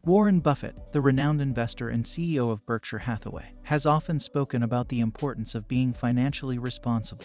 Warren Buffett, the renowned investor and CEO of Berkshire Hathaway, has often spoken about the importance of being financially responsible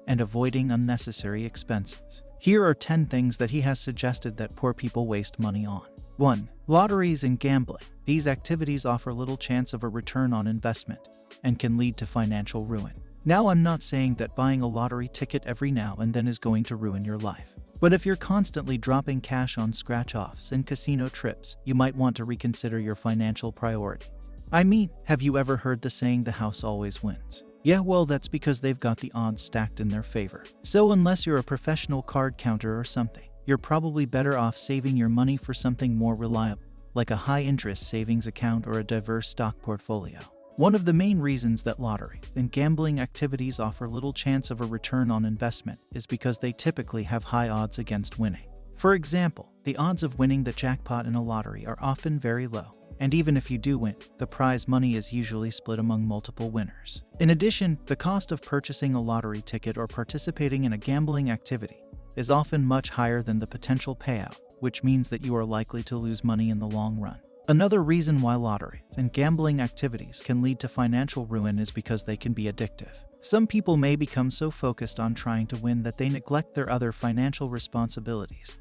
and avoiding unnecessary expenses. Here are 10 things that he has suggested that poor people waste money on. 1. Lotteries and gambling. These activities offer little chance of a return on investment and can lead to financial ruin. Now, I'm not saying that buying a lottery ticket every now and then is going to ruin your life. But if you're constantly dropping cash on scratch-offs and casino trips, you might want to reconsider your financial priorities. I mean, have you ever heard the saying, the house always wins? Yeah, well, that's because they've got the odds stacked in their favor. So unless you're a professional card counter or something, you're probably better off saving your money for something more reliable, like a high-interest savings account or a diverse stock portfolio. One of the main reasons that lottery and gambling activities offer little chance of a return on investment is because they typically have high odds against winning. For example, the odds of winning the jackpot in a lottery are often very low, and even if you do win, the prize money is usually split among multiple winners. In addition, the cost of purchasing a lottery ticket or participating in a gambling activity is often much higher than the potential payout, which means that you are likely to lose money in the long run. Another reason why lottery and gambling activities can lead to financial ruin is because they can be addictive. Some people may become so focused on trying to win that they neglect their other financial responsibilities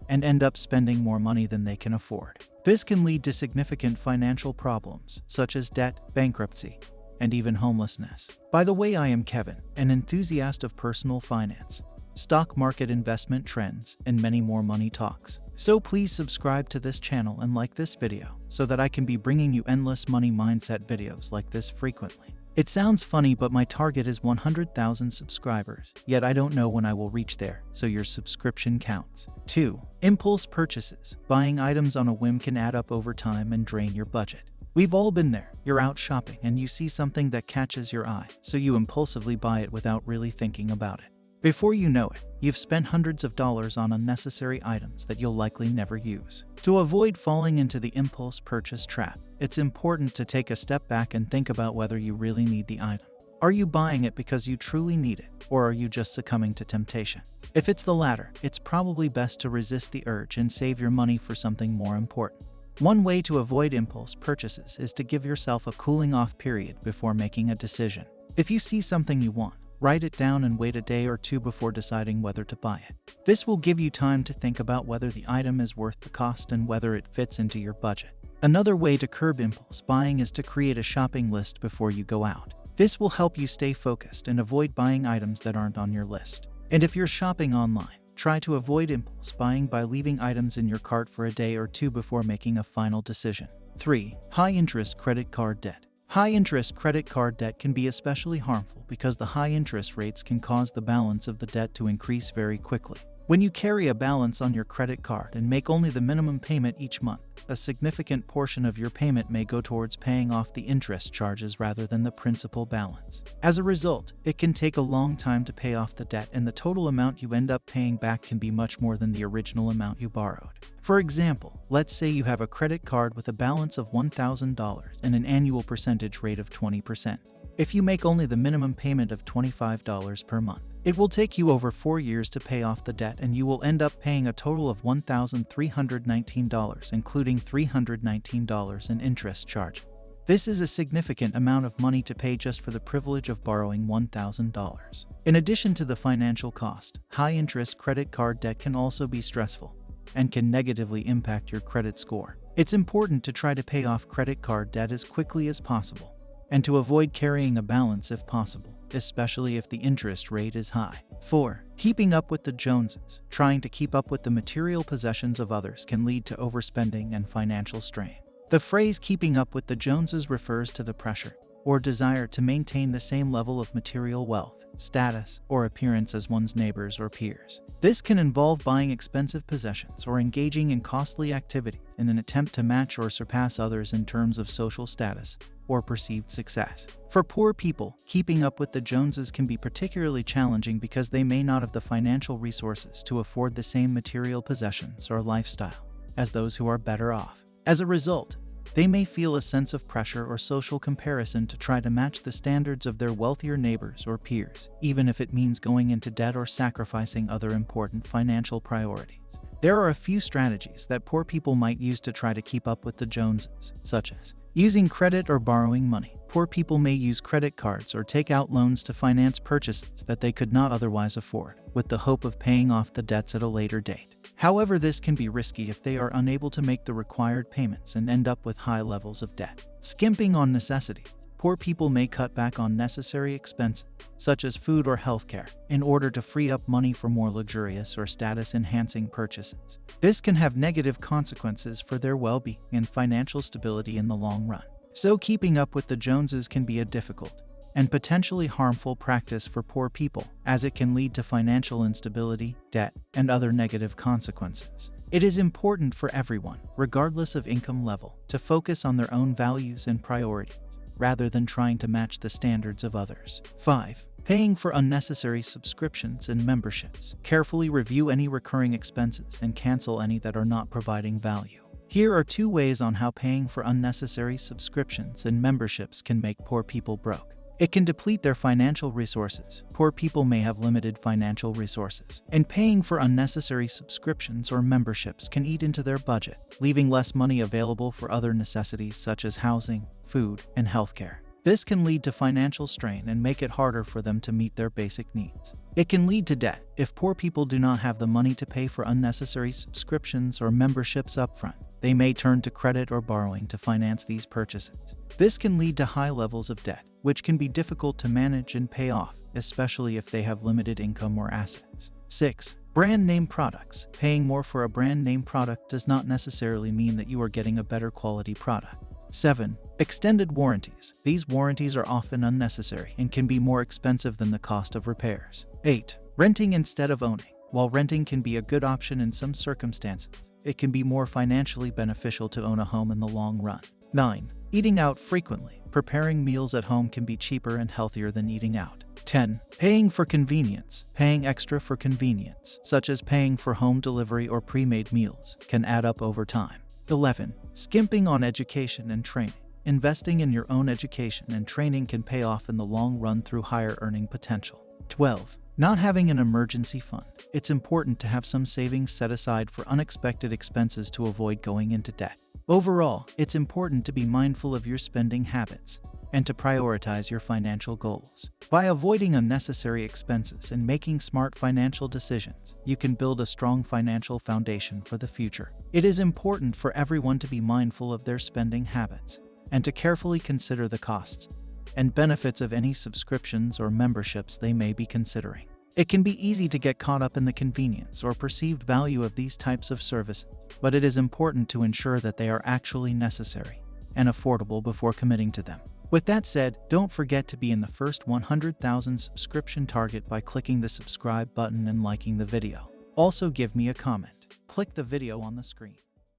and end up spending more money than they can afford. This can lead to significant financial problems, such as debt, bankruptcy, and even homelessness. By the way, I am Kevin, an enthusiast of personal finance, stock market investment trends, and many more money talks. So please subscribe to this channel and like this video so that I can be bringing you endless money mindset videos like this frequently. It sounds funny, but my target is 100,000 subscribers, yet I don't know when I will reach there, so your subscription counts. 2. Impulse purchases. Buying items on a whim can add up over time and drain your budget. We've all been there. You're out shopping and you see something that catches your eye, so you impulsively buy it without really thinking about it. Before you know it, you've spent hundreds of dollars on unnecessary items that you'll likely never use. To avoid falling into the impulse purchase trap, it's important to take a step back and think about whether you really need the item. Are you buying it because you truly need it, or are you just succumbing to temptation? If it's the latter, it's probably best to resist the urge and save your money for something more important. One way to avoid impulse purchases is to give yourself a cooling-off period before making a decision. If you see something you want, write it down and wait a day or two before deciding whether to buy it. This will give you time to think about whether the item is worth the cost and whether it fits into your budget. Another way to curb impulse buying is to create a shopping list before you go out. This will help you stay focused and avoid buying items that aren't on your list. And if you're shopping online, try to avoid impulse buying by leaving items in your cart for a day or two before making a final decision. 3. High-interest credit card debt. High-interest credit card debt can be especially harmful because the high interest rates can cause the balance of the debt to increase very quickly. When you carry a balance on your credit card and make only the minimum payment each month, a significant portion of your payment may go towards paying off the interest charges rather than the principal balance. As a result, it can take a long time to pay off the debt, and the total amount you end up paying back can be much more than the original amount you borrowed. For example, let's say you have a credit card with a balance of $1,000 and an annual percentage rate of 20%. If you make only the minimum payment of $25 per month, it will take you over 4 years to pay off the debt, and you will end up paying a total of $1,319, including $319 in interest charge. This is a significant amount of money to pay just for the privilege of borrowing $1,000. In addition to the financial cost, high-interest credit card debt can also be stressful and can negatively impact your credit score. It's important to try to pay off credit card debt as quickly as possible, and to avoid carrying a balance if possible, especially if the interest rate is high. 4. Keeping up with the Joneses. Trying to keep up with the material possessions of others can lead to overspending and financial strain. The phrase keeping up with the Joneses refers to the pressure or desire to maintain the same level of material wealth, status, or appearance as one's neighbors or peers. This can involve buying expensive possessions or engaging in costly activities in an attempt to match or surpass others in terms of social status or perceived success. For poor people, keeping up with the Joneses can be particularly challenging because they may not have the financial resources to afford the same material possessions or lifestyle as those who are better off. As a result, they may feel a sense of pressure or social comparison to try to match the standards of their wealthier neighbors or peers, even if it means going into debt or sacrificing other important financial priorities. There are a few strategies that poor people might use to try to keep up with the Joneses, such as using credit or borrowing money. Poor people may use credit cards or take out loans to finance purchases that they could not otherwise afford, with the hope of paying off the debts at a later date. However, this can be risky if they are unable to make the required payments and end up with high levels of debt. Skimping on necessities. Poor people may cut back on necessary expenses, such as food or healthcare, in order to free up money for more luxurious or status-enhancing purchases. This can have negative consequences for their well-being and financial stability in the long run. So keeping up with the Joneses can be a difficult and potentially harmful practice for poor people, as it can lead to financial instability, debt, and other negative consequences. It is important for everyone, regardless of income level, to focus on their own values and priorities, rather than trying to match the standards of others. 5. Paying for unnecessary subscriptions and memberships. Carefully review any recurring expenses and cancel any that are not providing value. Here are 2 ways on how paying for unnecessary subscriptions and memberships can make poor people broke. It can deplete their financial resources. Poor people may have limited financial resources, and paying for unnecessary subscriptions or memberships can eat into their budget, leaving less money available for other necessities such as housing, food, and healthcare. This can lead to financial strain and make it harder for them to meet their basic needs. It can lead to debt if poor people do not have the money to pay for unnecessary subscriptions or memberships upfront. They may turn to credit or borrowing to finance these purchases. This can lead to high levels of debt, which can be difficult to manage and pay off, especially if they have limited income or assets. 6. Brand name products. Paying more for a brand name product does not necessarily mean that you are getting a better quality product. 7. Extended warranties. These warranties are often unnecessary and can be more expensive than the cost of repairs. 8. Renting instead of owning. While renting can be a good option in some circumstances, it can be more financially beneficial to own a home in the long run. 9. Eating out frequently. Preparing meals at home can be cheaper and healthier than eating out. 10. Paying for convenience. Paying extra for convenience, such as paying for home delivery or pre-made meals, can add up over time. 11. Skimping on education and training. Investing in your own education and training can pay off in the long run through higher earning potential. 12. Not having an emergency fund. It's important to have some savings set aside for unexpected expenses to avoid going into debt. Overall, it's important to be mindful of your spending habits and to prioritize your financial goals. By avoiding unnecessary expenses and making smart financial decisions, you can build a strong financial foundation for the future. It is important for everyone to be mindful of their spending habits and to carefully consider the costs and benefits of any subscriptions or memberships they may be considering. It can be easy to get caught up in the convenience or perceived value of these types of services, but it is important to ensure that they are actually necessary and affordable before committing to them. With that said, don't forget to be in the first 100,000 subscription target by clicking the subscribe button and liking the video. Also give me a comment. Click the video on the screen.